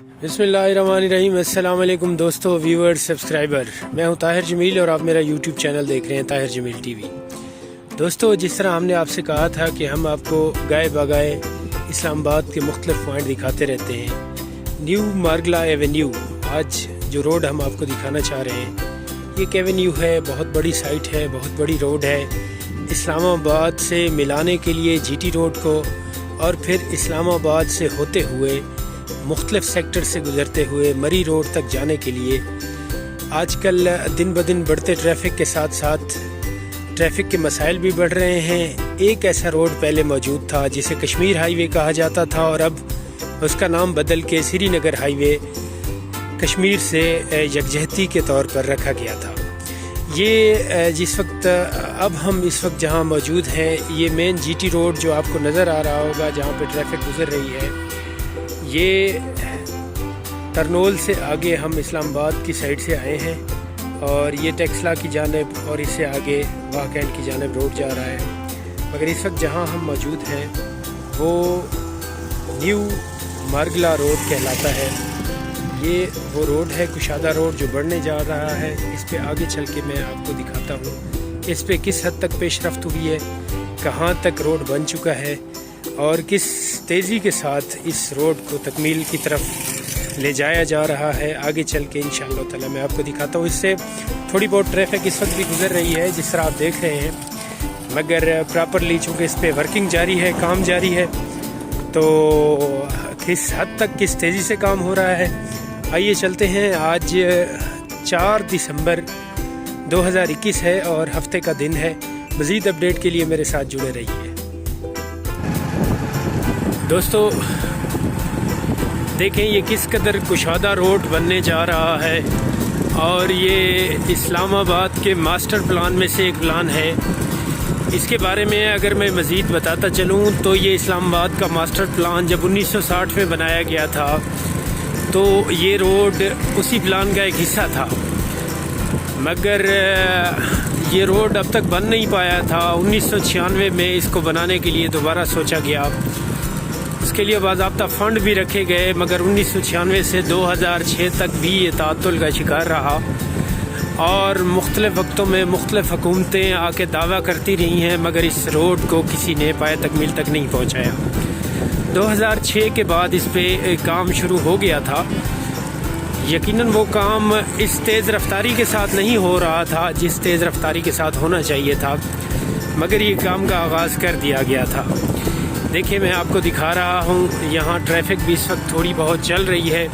बिस्मिल्लाहिर्रहमानिर्रहीम। अस्सलाम वालेकुम दोस्तों, व्यूअर्स, सब्सक्राइबर। मैं हूं ताहिर जमील और आप मेरा यूट्यूब चैनल देख रहे हैं ताहिर जमील टीवी। दोस्तों, जिस तरह हमने आपसे कहा था कि हम आपको गाए बगाए इस्लामाबाद के मुख्तलिफ पॉइंट दिखाते रहते हैं। न्यू मार्गला एवेन्यू, आज जो रोड हम आपको दिखाना चाह रहे हैं, ये एक एवेन्यू है, बहुत बड़ी साइट है, बहुत बड़ी रोड है। इस्लामाबाद से मिलाने के लिए जीटी रोड को और फिर इस्लामाबाद से होते हुए मुख्तलिफ सेक्टर से गुज़रते हुए मरी रोड तक जाने के लिए आजकल दिन ब दिन बढ़ते ट्रैफिक के साथ साथ ट्रैफिक के मसाइल भी बढ़ रहे हैं। एक ऐसा रोड पहले मौजूद था जिसे कश्मीर हाईवे कहा जाता था और अब उसका नाम बदल के श्रीनगर हाईवे कश्मीर से यकजहती के तौर पर रखा गया था। ये जिस वक्त अब हम इस वक्त जहाँ मौजूद हैं, ये मेन जीटी रोड जो आपको नज़र आ रहा होगा, जहाँ पे ट्रैफिक गुज़र रही है, ये तरनोल से आगे हम इस्लामाबाद की साइड से आए हैं और ये टेक्सला की जानिब और इससे आगे वाकैंड की जानिब रोड जा रहा है। मगर इस वक्त जहाँ हम मौजूद हैं वो न्यू मार्गला रोड कहलाता है। ये वो रोड है, कुशादा रोड, जो बढ़ने जा रहा है। इस पे आगे चल के मैं आपको दिखाता हूँ इस पे किस हद तक पेशरफ्त हुई है, कहाँ तक रोड बन चुका है और किस तेज़ी के साथ इस रोड को तकमील की तरफ ले जाया जा रहा है। आगे चल के इंशाअल्लाह ताला मैं आपको दिखाता हूँ। इससे थोड़ी बहुत ट्रैफिक इस वक्त भी गुजर रही है जिस तरह आप देख रहे हैं, मगर प्रॉपरली चूँकि इस पर वर्किंग जारी है, काम जारी है, तो किस हद तक किस तेज़ी से काम हो रहा है, आइए चलते हैं। आज 4 दिसंबर 2021 है और हफ्ते का दिन है। मज़ीद अपडेट के लिए मेरे साथ जुड़े रहिए। दोस्तों देखें ये किस कदर कुशादा रोड बनने जा रहा है और ये इस्लामाबाद के मास्टर प्लान में से एक प्लान है। इसके बारे में अगर मैं मज़ीद बताता चलूँ तो ये इस्लामाबाद का मास्टर प्लान जब 1960 में बनाया गया था तो ये रोड उसी प्लान का एक हिस्सा था, मगर ये रोड अब तक बन नहीं पाया था। 1996 में इसको बनाने के लिए दोबारा सोचा गया, इसके लिए बाज़ाब्ता फ़ंड भी रखे गए, मगर 1996 से 2006 तक भी ये तातुल का शिकार रहा और मुख्तलिफ़ वक्तों में मुख्तलिफ़ हुकूमतें आके दावा करती रही हैं, मगर इस रोड को किसी ने पाए तकमील तक नहीं पहुँचाया। 2006 के बाद इस पे काम शुरू हो गया था। यकीनन वो काम इस तेज़ रफ्तारी के साथ नहीं हो रहा था जिस तेज़ रफ्तारी के साथ होना चाहिए था, मगर ये काम का आगाज़ कर दिया गया था। देखिए मैं आपको दिखा रहा हूँ, यहाँ ट्रैफिक भी इस वक्त थोड़ी बहुत चल रही है।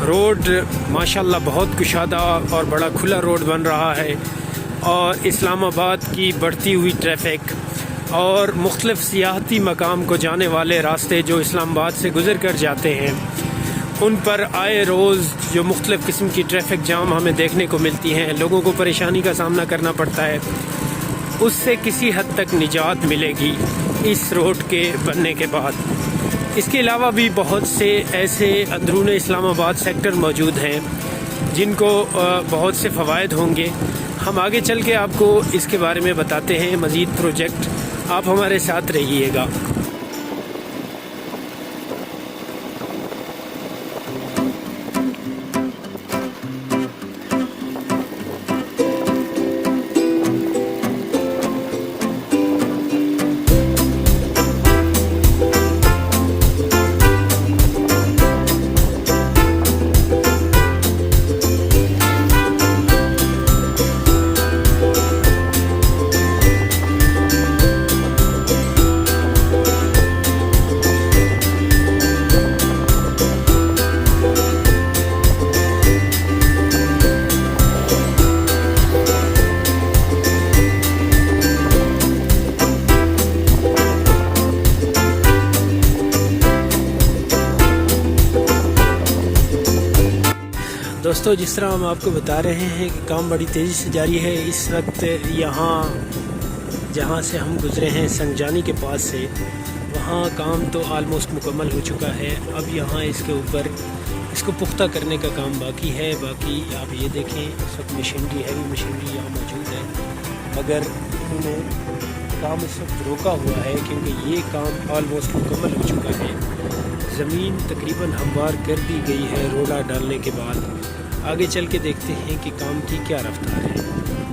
रोड माशाल्लाह बहुत कुशादा और बड़ा खुला रोड बन रहा है और इस्लामाबाद की बढ़ती हुई ट्रैफिक और मुख्तलिफ़ सियाहती मकाम को जाने वाले रास्ते जो इस्लामाबाद से गुज़र कर जाते हैं, उन पर आए रोज़ जो मुख्तलिफ़ किस्म की ट्रैफिक जाम हमें देखने को मिलती हैं, लोगों को परेशानी का सामना करना पड़ता है, उससे किसी हद तक निजात मिलेगी इस रोड के बनने के बाद। इसके अलावा भी बहुत से ऐसे अंदरून इस्लामाबाद सेक्टर मौजूद हैं जिनको बहुत से फ़वायद होंगे। हम आगे चल के आपको इसके बारे में बताते हैं मज़ीद प्रोजेक्ट, आप हमारे साथ रहिएगा। दोस्तों जिस तरह हम आपको बता रहे हैं कि काम बड़ी तेज़ी से जारी है। इस वक्त यहाँ जहाँ से हम गुज़रे हैं संगजानी के पास से, वहाँ काम तो आलमोस्ट मुकम्मल हो चुका है। अब यहाँ इसके ऊपर इसको पुख्ता करने का काम बाकी है। बाकी आप ये देखें, इस वक्त मशीनरी, हैवी मशीनरी यहाँ मौजूद है, मगर उन्होंने काम इस वक्त रोका हुआ है क्योंकि ये काम आलमोस्ट मुकम्मल हो चुका है। ज़मीन तकरीबन हमवार कर दी गई है रोड़ा डालने के बाद। आगे चल के देखते हैं कि काम की क्या रफ्तार है।